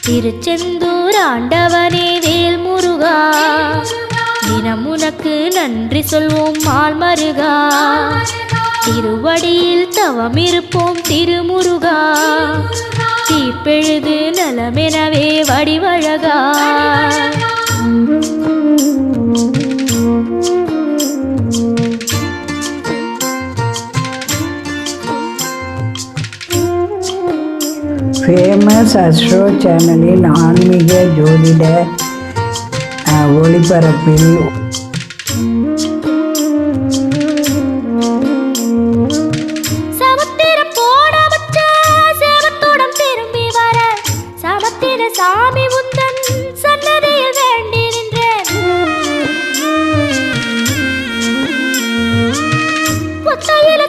திருச்செந்தூர் ஆண்டவனே வேல் முருகா, தினம் உனக்கு நன்றி சொல்வோம் மால் மருகா. திருவடியில் தவம் இருப்போம் திருமுருகா, தீப்பெழுது நலமெனவே வடிவழகா. ஃபேமஸ் அஸ்ட்ரோ சேனலின் ஆன்மீக ஜோதிட ஒளிபரப்பில் சமுத்திரம் போட வச்ச சேவத்தோடம் திரும்பி வர சமுத்திர சாமி உந்தன் சன்னதியில் வேண்டி நின்றேன். ஒத்தையில